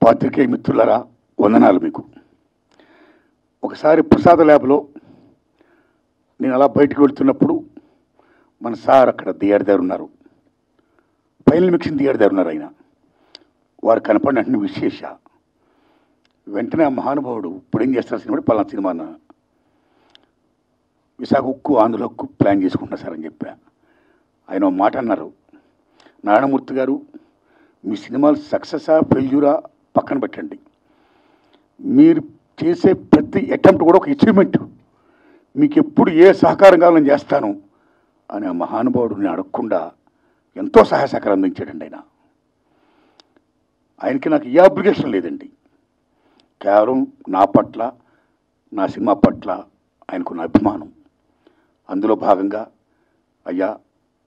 పాత్రికేయ మిత్రులారా, వందనాలు మీకు. ఒకసారి ప్రసాద ల్యాబ్లో నేను అలా బయటకు వెళ్తున్నప్పుడు మన సార్ అక్కడ దియాడిదారు ఉన్నారు, ఫైనల్ మిక్సింగ్ దియాడిదారు ఉన్నారు. ఆయన వారు కనపడినట్టు విశేష వెంటనే ఆ మహానుభావుడు ఇప్పుడు ఏం చేస్తారు సినిమా, పలానా సినిమా విశాఖ ఉక్కు ఆంధ్ర హక్కు ప్లాన్ చేసుకుంటున్నా సార్ అని చెప్పా. ఆయన ఒక మాట అన్నారు, నారాయణమూర్తి గారు మీ సినిమాలు సక్సెసా ఫెయిల్యూరా పక్కన పెట్టండి, మీరు చేసే ప్రతి అటెంప్ట్ కూడా ఒక అచీవ్మెంట్, మీకు ఎప్పుడు ఏ సహకారం కావాలని చేస్తాను అని ఆ మహానుభావుడు నేను అడగకుండా ఎంతో సహాయ సహకారం అందించాడండి. ఆయనకి నాకు ఏ అబ్లిగేషన్ లేదండి, కేవలం నా పట్ల నా సినిమా పట్ల ఆయనకున్న అభిమానం. అందులో భాగంగా అయ్యా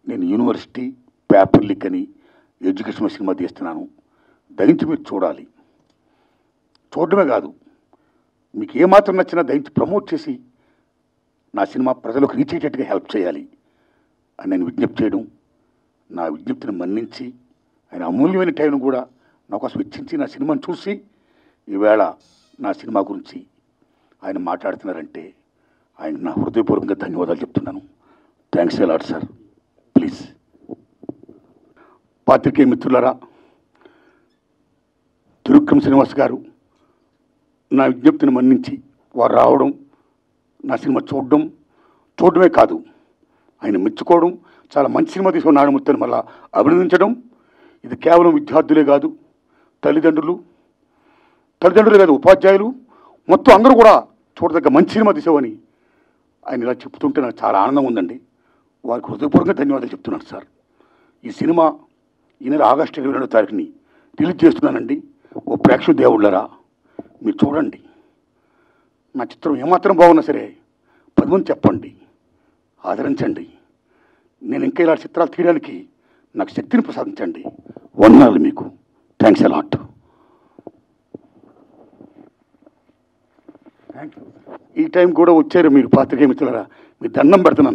నేను యూనివర్సిటీ పేపర్ లీక్ అని ఎడ్యుకేషన్ సినిమా తీస్తున్నాను, దయించి మీరు చూడాలి, చూడడమే కాదు మీకు ఏమాత్రం నచ్చినా దయించి ప్రమోట్ చేసి నా సినిమా ప్రజలకు రీచ్ అయ్యేటట్టుగా హెల్ప్ చేయాలి అని నేను విజ్ఞప్తి చేయడం, నా విజ్ఞప్తిని మన్నించి ఆయన అమూల్యమైన టైంను కూడా నా కోసం వెచ్చించి నా సినిమాను చూసి ఈవేళ నా సినిమా గురించి ఆయన మాట్లాడుతున్నారంటే ఆయన నా హృదయపూర్వకంగా ధన్యవాదాలు చెప్తున్నాను. Thanks a lot sir. Please పాత్రికేయ మిత్రులారా, త్రివిక్రమ్ శ్రీనివాస్ గారు నా విజ్ఞప్తిని మన్నించి వారు రావడం, నా సినిమా చూడడమే కాదు ఆయన మెచ్చుకోవడం, చాలా మంచి సినిమా తీసుకున్న నారాయణమూర్తిని మళ్ళా అభినందించడం, ఇది కేవలం విద్యార్థులే కాదు తల్లిదండ్రులే కాదు ఉపాధ్యాయులు మొత్తం అందరూ కూడా చూడదగ్గ మంచి సినిమా తీసావని ఆయన ఇలా చెప్తుంటే నాకు చాలా ఆనందం ఉందండి. వారికి హృదయపూర్వకంగా ధన్యవాదాలు చెప్తున్నాను సార్. ఈ సినిమా ఈ నెల ఆగస్టు 22వ తారీఖుని రిలీజ్ చేస్తున్నానండి. ఓ ప్రేక్షక దేవుళ్ళరా మీరు చూడండి, నా చిత్రం ఏమాత్రం బాగున్నా సరే 10 మంది చెప్పండి, ఆదరించండి. నేను ఇంకా ఇలాంటి చిత్రాలు తీయడానికి నాకు శక్తిని ప్రసాదించండి. వందనాలు మీకు. Thanks a lot. Thank you. ఈ టైం కూడా వచ్చారు మీరు పాత్రికేయ మిత్రులారా, మీ దండం పెడుతున్నాను.